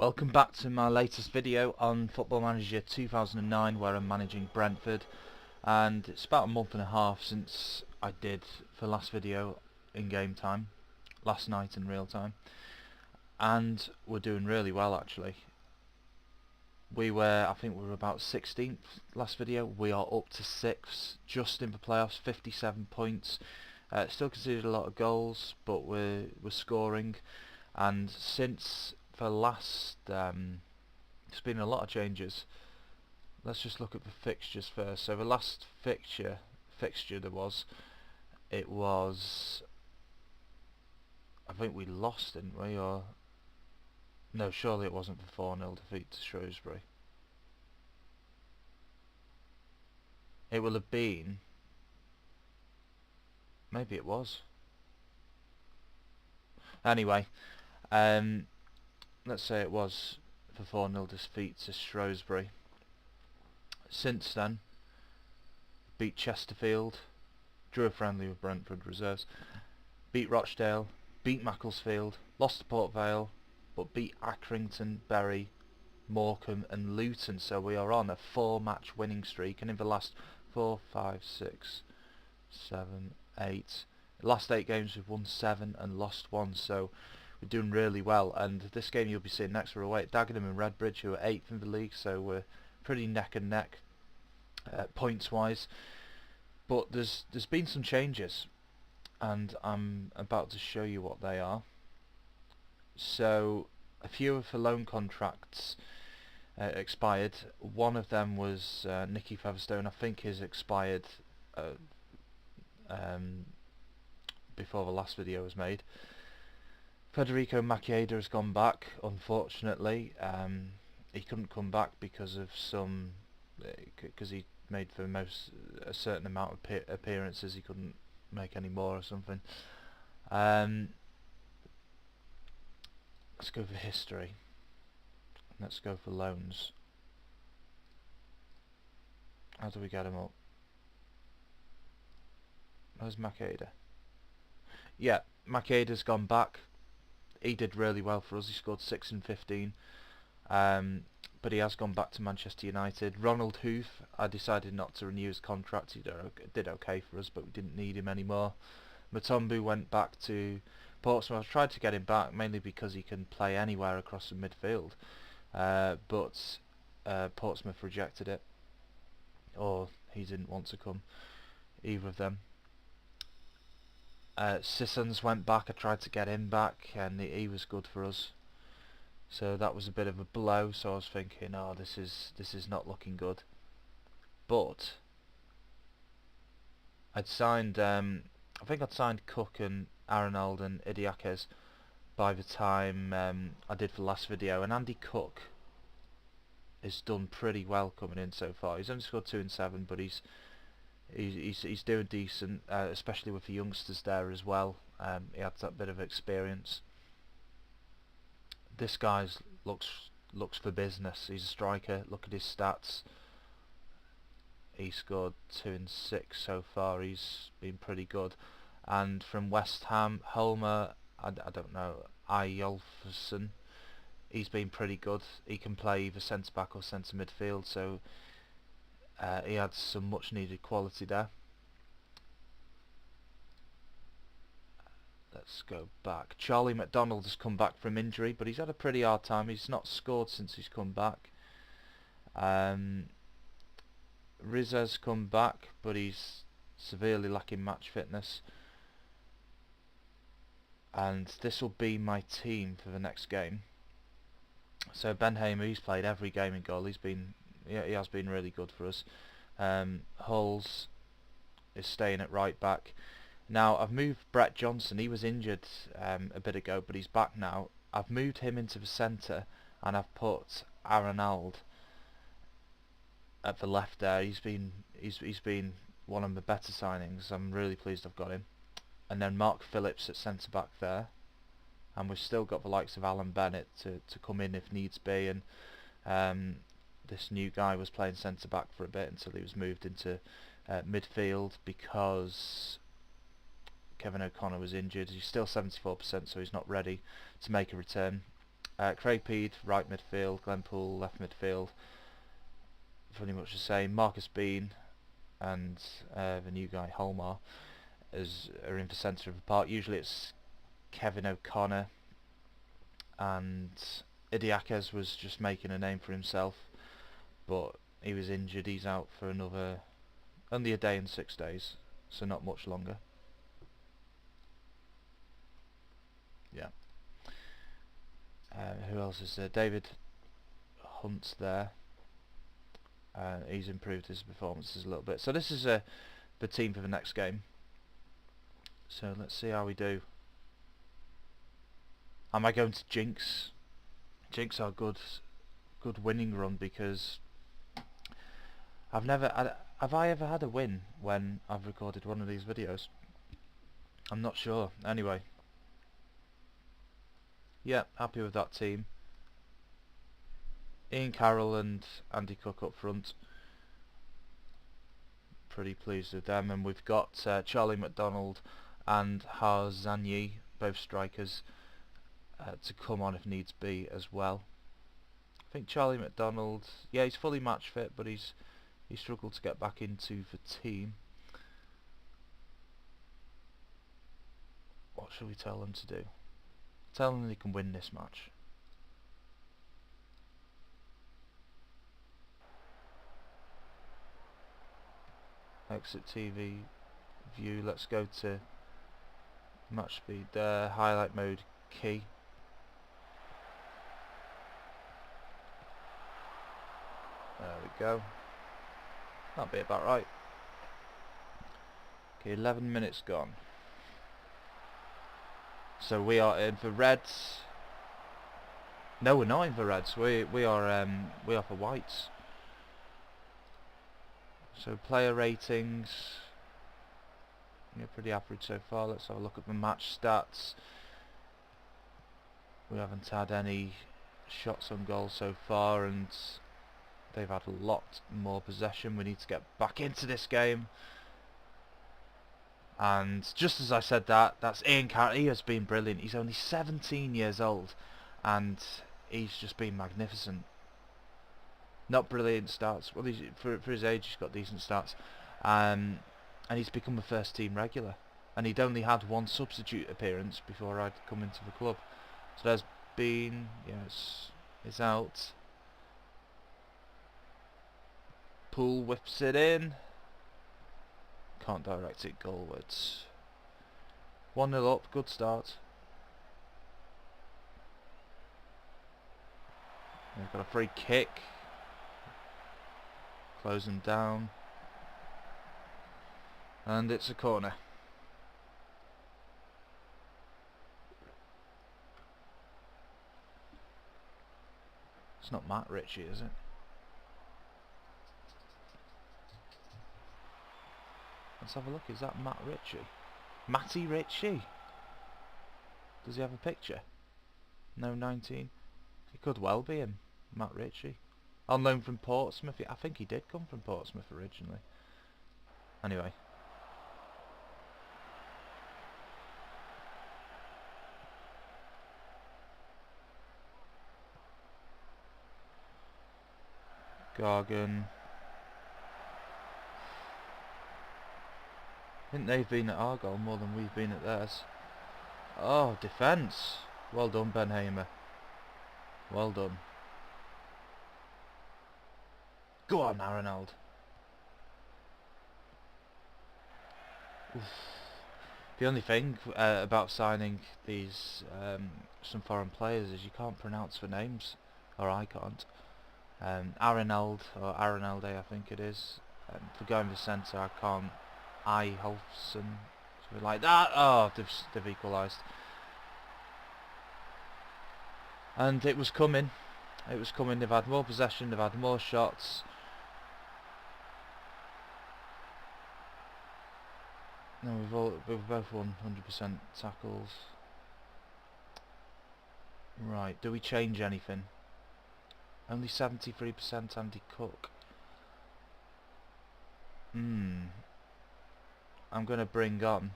Welcome back to my latest video on Football Manager 2009 where I'm managing Brentford, and it's about a month and a half since I did the last video in game time, last night in real time, and we're doing really well actually. I think we were about 16th last video. We are up to 6th, just in the playoffs, 57 points. Still considered a lot of goals, but we're scoring, and since the last there's been a lot of changes. Let's just look at the fixtures first. So the last fixture there was, it was, I think we lost, didn't we? Or no, surely it wasn't the 4-0 defeat to Shrewsbury. It will have been, maybe it was. Anyway, let's say it was the 4-0 defeat to Shrewsbury. Since then, beat Chesterfield, drew a friendly with Brentford reserves, beat Rochdale, beat Macclesfield, lost to Port Vale, but beat Accrington, Bury, Morecambe and Luton. So we are on a 4-match winning streak, and in the last 4, 5, 6, 7, 8, last 8 games we've won 7 and lost 1, so we're doing really well. And this game you'll be seeing next, we're away at Dagenham and Redbridge, who are 8th in the league, so we're pretty neck and neck points wise. But there's been some changes, and I'm about to show you what they are. So a few of the loan contracts expired. One of them was Nicky Featherstone. I think his expired before the last video was made. Federico Macchieda has gone back, unfortunately. He couldn't come back because of because he made for a certain amount of appearances. He couldn't make any more or something. Let's go for history. Let's go for loans. How do we get him up? Where's Macchieda? Yeah, Macheda's gone back. He did really well for us. He scored 6 and 15. But he has gone back to Manchester United. Ronald Hoof, I decided not to renew his contract. He did okay for us, but we didn't need him anymore. Mutombo went back to Portsmouth. I tried to get him back, mainly because he can play anywhere across the midfield. But Portsmouth rejected it. Or he didn't want to come. Either of them. Sissons went back. I tried to get him back, and he was good for us. So that was a bit of a blow. So I was thinking, oh, this is not looking good. But I'd signed, I think I'd signed Cook and Arenald and Idiakes by the time I did the last video, and Andy Cook has done pretty well coming in so far. He's only scored 2 and 7, but he's doing decent, especially with the youngsters there as well. He had that bit of experience. This guy looks for business. He's a striker. Look at his stats. He scored 2 and 6 so far. He's been pretty good. And from West Ham, Holmer, I don't know, Eyjolfsson, he's been pretty good. He can play either centre back or centre midfield, so he had some much needed quality there. Let's go back. Charlie McDonald has come back from injury, but he's had a pretty hard time. He's not scored since he's come back. Rizza's come back, but he's severely lacking match fitness. And this will be my team for the next game. So Ben Hamer, he's played every game in goal. He has been really good for us. Hulls is staying at right back. Now I've moved Brett Johnson. He was injured a bit ago, but he's back now. I've moved him into the centre, and I've put Arenald at the left there. He's been one of the better signings. I'm really pleased I've got him. And then Mark Phillips at centre back there, and we've still got the likes of Alan Bennett to come in if needs be. And this new guy was playing centre back for a bit until he was moved into midfield because Kevin O'Connor was injured. He's still 74%, so he's not ready to make a return. Craig Peed, right midfield. Glenpool, left midfield. Pretty much the same. Marcus Bean and the new guy, Holmar, are in the centre of the park. Usually it's Kevin O'Connor, and Idiakes was just making a name for himself, but he was injured. He's out for only a day and 6 days, so not much longer. Yeah. Who else is there? David Hunt's there. He's improved his performances a little bit. So this is the team for the next game. So let's see how we do. Am I going to jinx our good winning run? Because have I ever had a win when I've recorded one of these videos? I'm not sure. Anyway, yeah, happy with that team. Ian Carroll and Andy Cook up front. Pretty pleased with them. And we've got Charlie McDonald and Harzanyi, both strikers, to come on if needs be as well. I think Charlie McDonald, yeah, he's fully match fit, but he struggled to get back into the team. What should we tell them to do? Tell them they can win this match. Exit TV view. Let's go to match speed. Highlight mode key. There we go. That'll be about right. Okay, 11 minutes gone. So we are in for Reds. No, we're not in for Reds. We are for Whites. So player ratings, yeah, pretty average so far. Let's have a look at the match stats. We haven't had any shots on goal so far, and they've had a lot more possession. We need to get back into this game. And just as I said that, that's Ian Carroll. He has been brilliant. He's only 17 years old, and he's just been magnificent. Not brilliant stats. Well, for his age, he's got decent stats, and he's become a first team regular. And he'd only had one substitute appearance before I'd come into the club. So there's been, yes, it's out. Poole whips it in. Can't direct it goalwards. 1-0 up. Good start. We've got a free kick. Close them down, and it's a corner. It's not Matt Ritchie, is it? Let's have a look. Is that Matt Ritchie? Matty Ritchie? Does he have a picture? No, 19. It could well be him, Matt Ritchie. On loan from Portsmouth. I think he did come from Portsmouth originally. Anyway. Gargan. I think they've been at our goal more than we've been at theirs. Oh, defence. Well done, Ben Hamer. Well done. Go on, Arenald. The only thing about signing these some foreign players is you can't pronounce the names, or I can't. Arenald, or Arenalde, I think it is. For going to centre, I can't. Holfson, something like that. Oh, they've equalised. And it was coming. It was coming. They've had more possession. They've had more shots. No, we've both won 100% tackles. Right, do we change anything? Only 73% Andy Cook. I'm going to bring on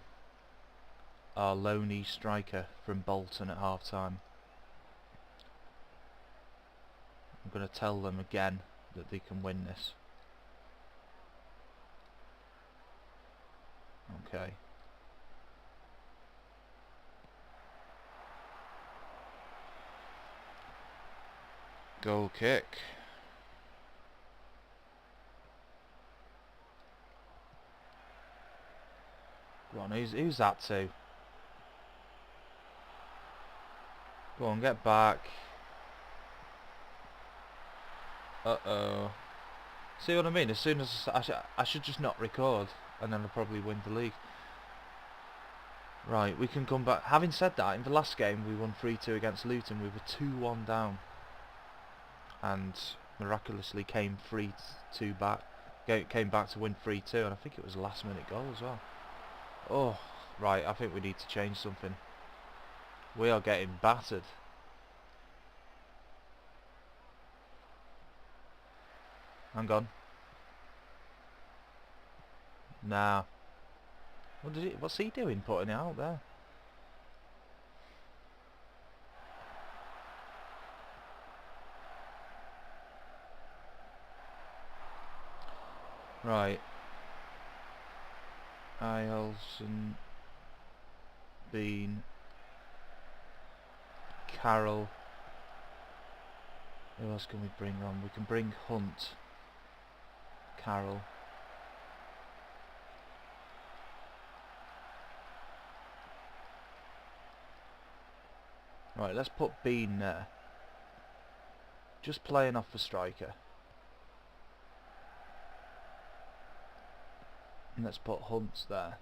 our loney striker from Bolton at half time. I'm going to tell them again that they can win this. Okay. Goal kick. Go on, who's that to? Go on, get back. Uh-oh. See what I mean? As soon as I should just not record, and then I'll probably win the league. Right, we can come back. Having said that, in the last game we won 3-2 against Luton. We were 2-1 down, and miraculously came 3-2 back. Came back to win 3-2, and I think it was a last-minute goal as well. Oh, right. I think we need to change something. We are getting battered. Hang on. Nah. What's he doing putting it out there? Right. Ielson, Bean, Carroll. Who else can we bring on? We can bring Hunt, Carroll. Right, let's put Bean there. Just playing off the striker. And let's put Hunt there.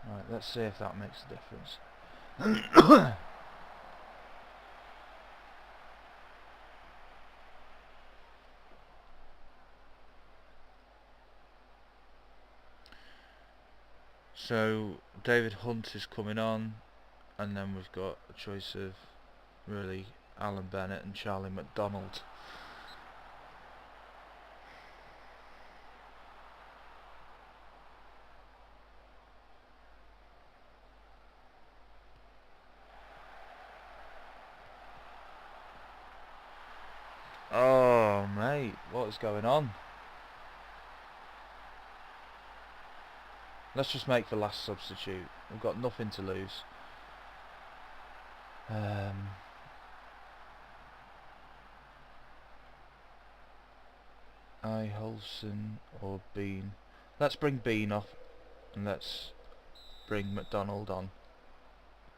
Right, let's see if that makes a difference. So David Hunt is coming on, and then we've got a choice of really Alan Bennett and Charlie McDonald. Oh mate, what is going on? Let's just make the last substitute. We've got nothing to lose. Holson or Bean. Let's bring Bean off, and let's bring McDonald on.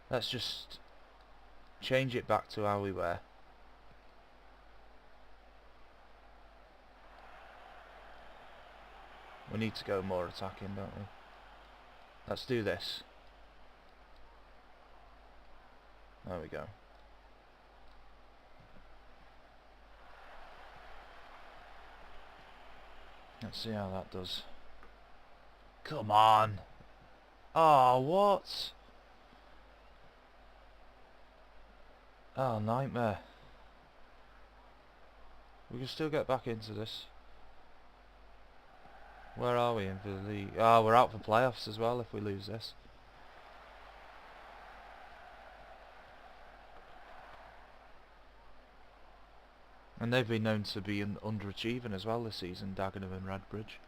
Let's just change it back to how we were. We need to go more attacking, don't we? Let's do this. There we go. Let's see how that does. Come on! Oh, what? Oh, nightmare. We can still get back into this. Where are we in the league? Oh, we're out for playoffs as well if we lose this. And they've been known to be underachieving as well this season, Dagenham and Redbridge.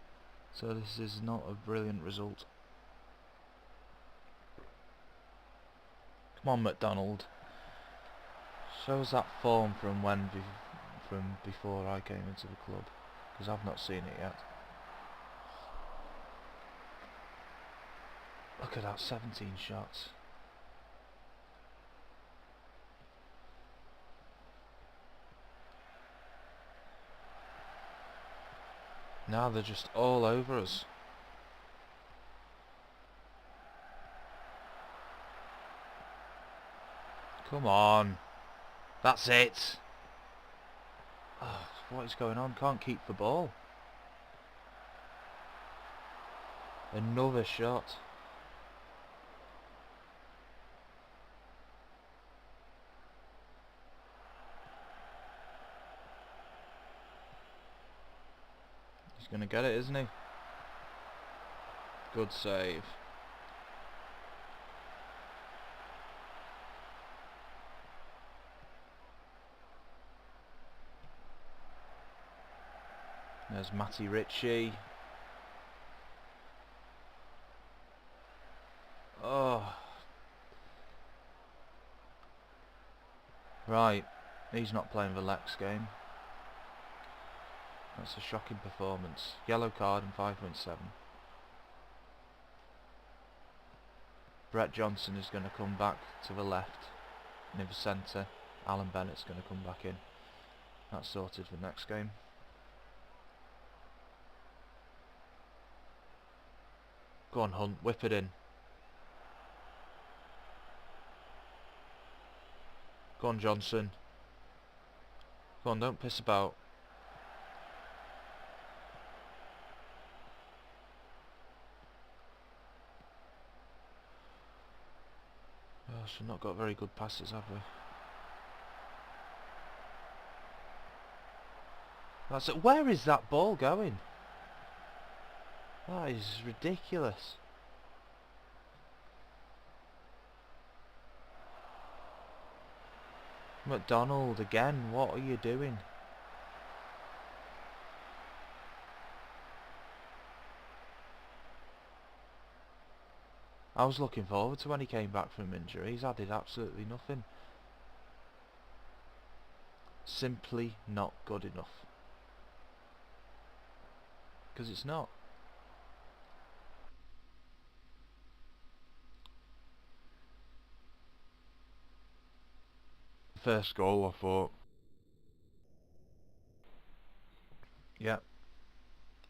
So this is not a brilliant result. Come on, McDonald. Shows that form from from before I came into the club, because I've not seen it yet. Look at that, 17 shots. Now they're just all over us. Come on. That's it. Oh, what is going on? Can't keep the ball. Another shot. He's going to get it, isn't he? Good save. There's Matty Ritchie. Oh. Right. He's not playing the Lex game. That's a shocking performance. Yellow card and 5.7. Brett Johnson is going to come back to the left. Near the centre. Alan Bennett's going to come back in. That's sorted for the next game. Go on, Hunt. Whip it in. Go on, Johnson. Go on, don't piss about. Gosh, we've not got very good passes, have we? That's it. Where is that ball going? That is ridiculous. McDonald again, what are you doing? I was looking forward to when he came back from injury. He's added absolutely nothing. Simply not good enough. Because it's not. First goal, I thought. Yep.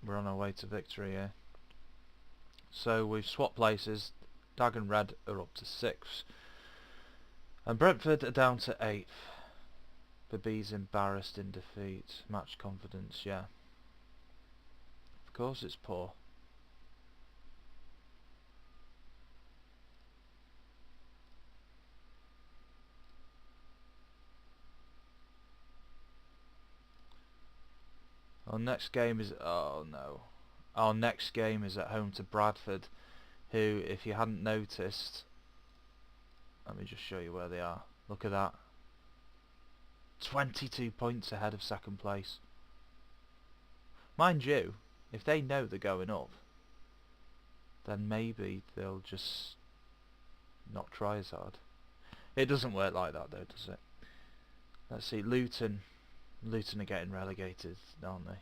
We're on our way to victory here. So we've swapped places. Dag and Red are up to 6th. And Brentford are down to 8th. Babee's embarrassed in defeat. Match confidence, yeah. Of course it's poor. Our next game is... oh no. Our next game is at home to Bradford, who, if you hadn't noticed... let me just show you where they are. Look at that. 22 points ahead of second place. Mind you, if they know they're going up, then maybe they'll just not try as hard. It doesn't work like that though, does it? Let's see, Luton are getting relegated, aren't they?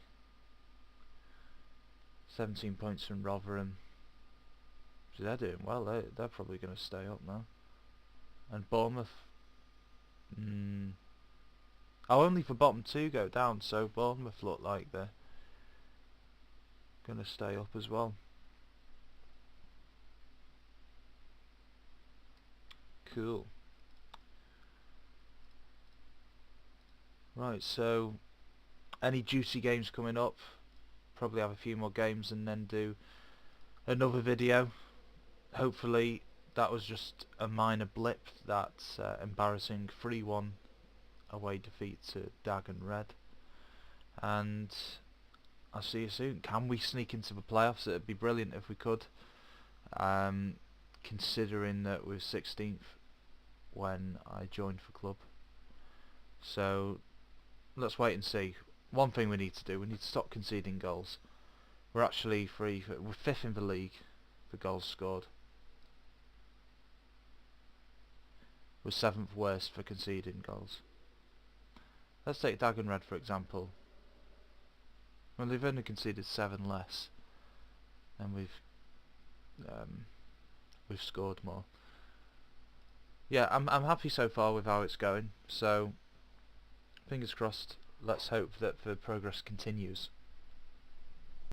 17 points from Rotherham. So they're doing well, they're probably going to stay up now. And Bournemouth... oh, only for bottom 2 go down, so Bournemouth look like they're going to stay up as well. Cool. Right, so any juicy games coming up? Probably have a few more games and then do another video. Hopefully that was just a minor blip, that embarrassing 3-1 away defeat to Dag and Red. And I'll see you soon. Can we sneak into the playoffs? It'd be brilliant if we could. Considering that we're 16th when I joined the club. So let's wait and see. One thing we need to do, we need to stop conceding goals. We're actually we're 5th in the league for goals scored. We're 7th worst for conceding goals. Let's take Dag and Red for example. Well, they've only conceded 7 less, and we've scored more. Yeah, I'm happy so far with how it's going. So fingers crossed. Let's hope that the progress continues.